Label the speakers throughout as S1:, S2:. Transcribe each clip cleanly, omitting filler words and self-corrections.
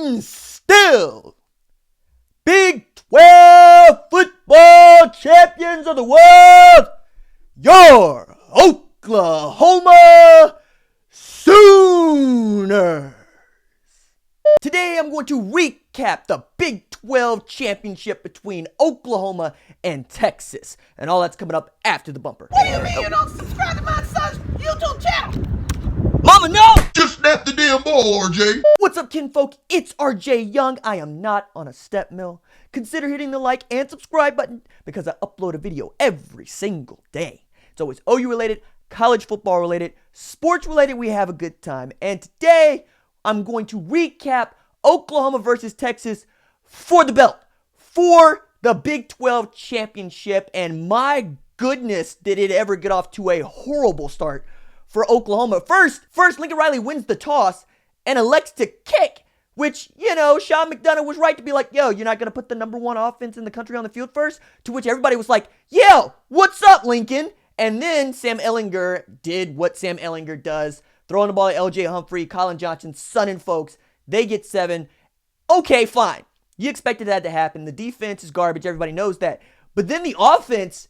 S1: and still, Big 12 football champions of the world, your Oklahoma Sooners. Today I'm going to recap the Big 12 championship between Oklahoma and Texas. And all that's coming up after the bumper.
S2: What do you mean you don't subscribe to my son's YouTube channel?
S1: Mama, no!
S3: Just snap the damn ball, RJ.
S1: What's up, kinfolk? It's RJ Young. I am not on a step mill. Consider hitting the like and subscribe button because I upload a video every single day. It's always OU related, college football related, sports related. We have a good time. And today, I'm going to recap Oklahoma versus Texas for the belt, for the Big 12 championship. And my goodness, did it ever get off to a horrible start for Oklahoma. First, Lincoln Riley wins the toss and elects to kick, which, Sean McDonough was right to be like, yo, you're not going to put the number one offense in the country on the field first? To which everybody was like, yo, what's up, Lincoln? And then Sam Ehlinger did what Sam Ehlinger does, throwing the ball at LJ Humphrey, Colin Johnson, Son and folks. They get 7. Okay, fine. You expected that to happen. The defense is garbage. Everybody knows that. But then the offense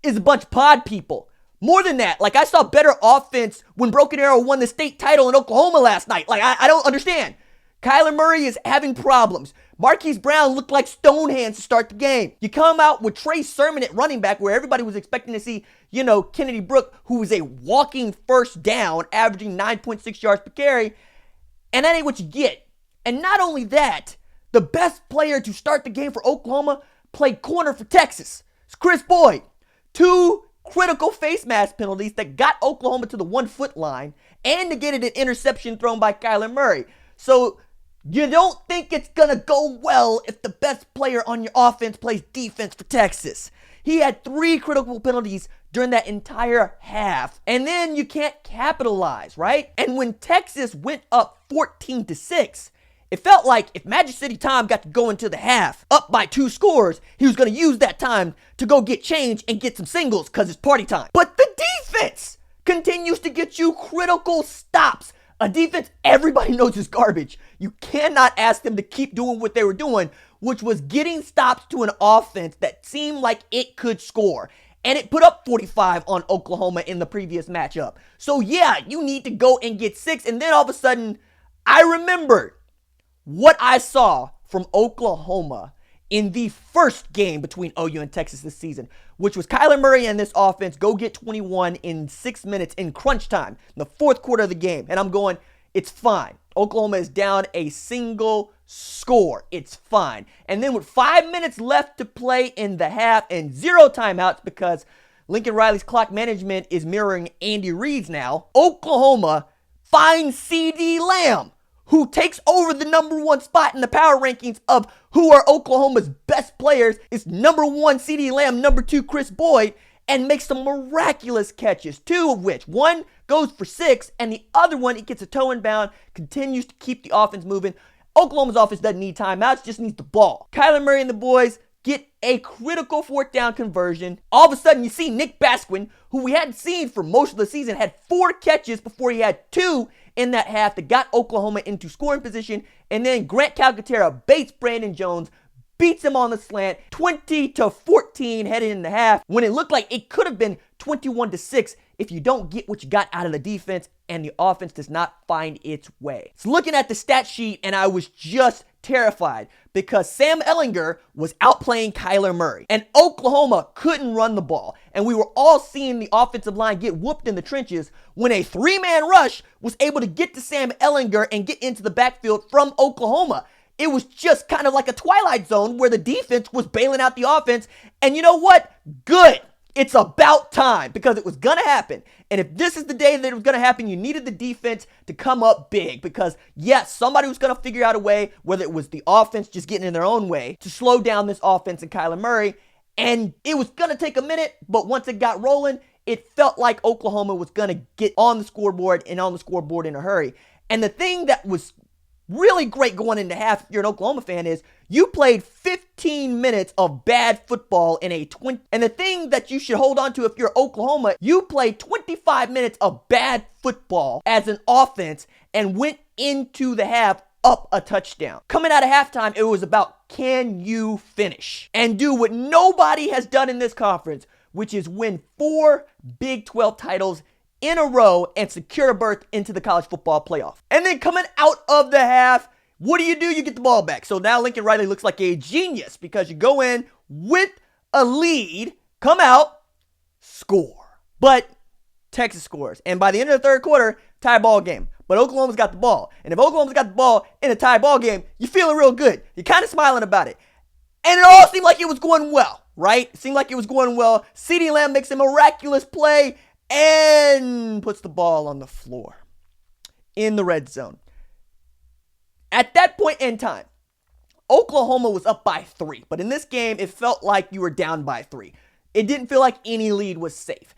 S1: is a bunch of pod people. More than that, I saw better offense when Broken Arrow won the state title in Oklahoma last night. I don't understand. Kyler Murray is having problems. Marquise Brown looked like stone hands to start the game. You come out with Trey Sermon at running back where everybody was expecting to see, Kennedy Brooke, who was a walking first down, averaging 9.6 yards per carry. And that ain't what you get. And not only that, the best player to start the game for Oklahoma played corner for Texas. It's Chris Boyd. 2 critical face mask penalties that got Oklahoma to the 1-foot line and negated an interception thrown by Kyler Murray. So you don't think it's going to go well if the best player on your offense plays defense for Texas. He had 3 critical penalties during that entire half. And then you can't capitalize, right? And when Texas went up 14-6, it felt like if Magic City Tom got to go into the half up by 2 scores, he was going to use that time to go get change and get some singles because it's party time. But the defense continues to get you critical stops. A defense everybody knows is garbage. You cannot ask them to keep doing what they were doing, which was getting stops to an offense that seemed like it could score. And it put up 45 on Oklahoma in the previous matchup. So yeah, you need to go and get 6. And then all of a sudden, I remembered what I saw from Oklahoma in the first game between OU and Texas this season, which was Kyler Murray and this offense go get 21 in 6 minutes in crunch time in the fourth quarter of the game. And I'm going, it's fine. Oklahoma is down a single score. It's fine. And then with 5 minutes left to play in the half and 0 timeouts because Lincoln Riley's clock management is mirroring Andy Reid's now, Oklahoma finds CeeDee Lamb, who takes over the number 1 spot in the power rankings of who are Oklahoma's best players. It's number 1 CeeDee Lamb, number 2 Chris Boyd, and makes some miraculous catches, 2 of which, one goes for 6, and the other one, it gets a toe in bound, continues to keep the offense moving. Oklahoma's offense doesn't need timeouts, just needs the ball. Kyler Murray and the boys get a critical 4th down conversion. All of a sudden, you see Nick Basquin, who we hadn't seen for most of the season, had 4 catches before he had 2 in that half that got Oklahoma into scoring position. And then Grant Calcaterra baits Brandon Jones, beats him on the slant, 20-14 headed in the half, when it looked like it could have been 21-6 if you don't get what you got out of the defense and the offense does not find its way. So looking at the stat sheet, and I was just terrified because Sam Ehlinger was outplaying Kyler Murray and Oklahoma couldn't run the ball. And we were all seeing the offensive line get whooped in the trenches when a 3-man rush was able to get to Sam Ehlinger and get into the backfield from Oklahoma. It was just kind of like a Twilight Zone where the defense was bailing out the offense. And you know what? Good. It's about time because it was going to happen. And if this is the day that it was going to happen, you needed the defense to come up big because, yes, somebody was going to figure out a way, whether it was the offense just getting in their own way, to slow down this offense and Kyler Murray. And it was going to take a minute, but once it got rolling, it felt like Oklahoma was going to get on the scoreboard and on the scoreboard in a hurry. And the thing that was really great going into half, if you're an Oklahoma fan, is you played 15 minutes of bad football in a 20. And the thing that you should hold on to if you're Oklahoma, you played 25 minutes of bad football as an offense and went into the half up a touchdown. Coming out of halftime, it was about, can you finish? And do what nobody has done in this conference, which is win 4 Big 12 titles in a row and secure a berth into the college football playoff. And then coming out of the half, what do? You get the ball back. So now Lincoln Riley looks like a genius because you go in with a lead, come out, score. But Texas scores. And by the end of the third quarter, tie ball game. But Oklahoma's got the ball. And if Oklahoma's got the ball in a tie ball game, you're feeling real good. You're kind of smiling about it. And it all seemed like it was going well, right? It seemed like it was going well. CeeDee Lamb makes a miraculous play and puts the ball on the floor in the red zone. At that point in time, Oklahoma was up by 3. But in this game, it felt like you were down by 3. It didn't feel like any lead was safe.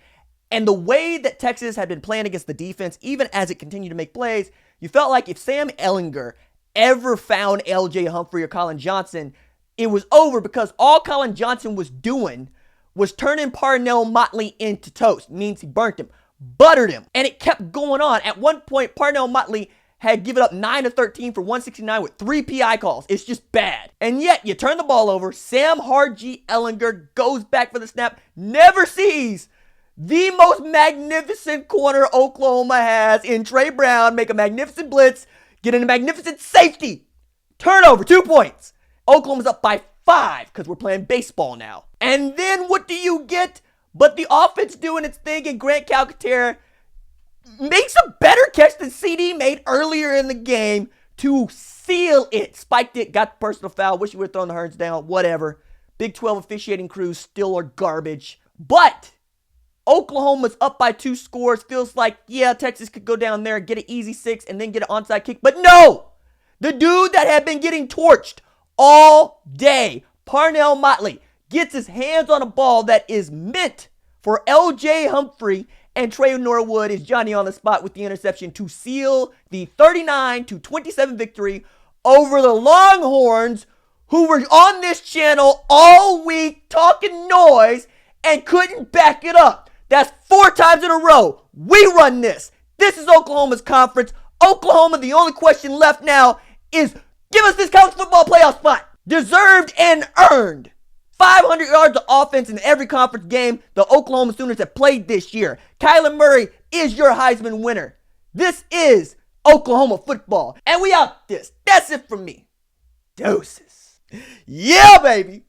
S1: And the way that Texas had been playing against the defense, even as it continued to make plays, you felt like if Sam Ehlinger ever found L.J. Humphrey or Colin Johnson, it was over because all Colin Johnson was doing was turning Parnell Motley into toast. It means he burnt him, buttered him, and it kept going on. At one point, Parnell Motley had given up 9 of 13 for 169 with 3 PI calls. It's just bad. And yet, you turn the ball over, Sam Hard-G Ehlinger goes back for the snap, never sees the most magnificent corner Oklahoma has in Tre Brown, make a magnificent blitz, get in a magnificent safety. Turnover, 2 points. Oklahoma's up by 5 because we're playing baseball now. And then what do you get but the offense doing its thing, and Grant Calcaterra makes a better catch than CD made earlier in the game to seal it. Spiked it, got the personal foul. Wish you would have thrown the Hearns down. Whatever. Big 12 officiating crews still are garbage. But Oklahoma's up by 2 scores. Feels like, yeah, Texas could go down there and get an easy 6 and then get an onside kick. But no! The dude that had been getting torched all day, Parnell Motley, gets his hands on a ball that is meant for L.J. Humphrey, and Trey Norwood is Johnny on the spot with the interception to seal the 39-27 victory over the Longhorns, who were on this channel all week talking noise and couldn't back it up. That's 4 times in a row. We run this. This is Oklahoma's conference. Oklahoma, the only question left now is give us this college football playoff spot. Deserved and earned. 500 yards of offense in every conference game the Oklahoma Sooners have played this year. Kyler Murray is your Heisman winner. This is Oklahoma football. And we out this. That's it from me. Doses. Yeah, baby.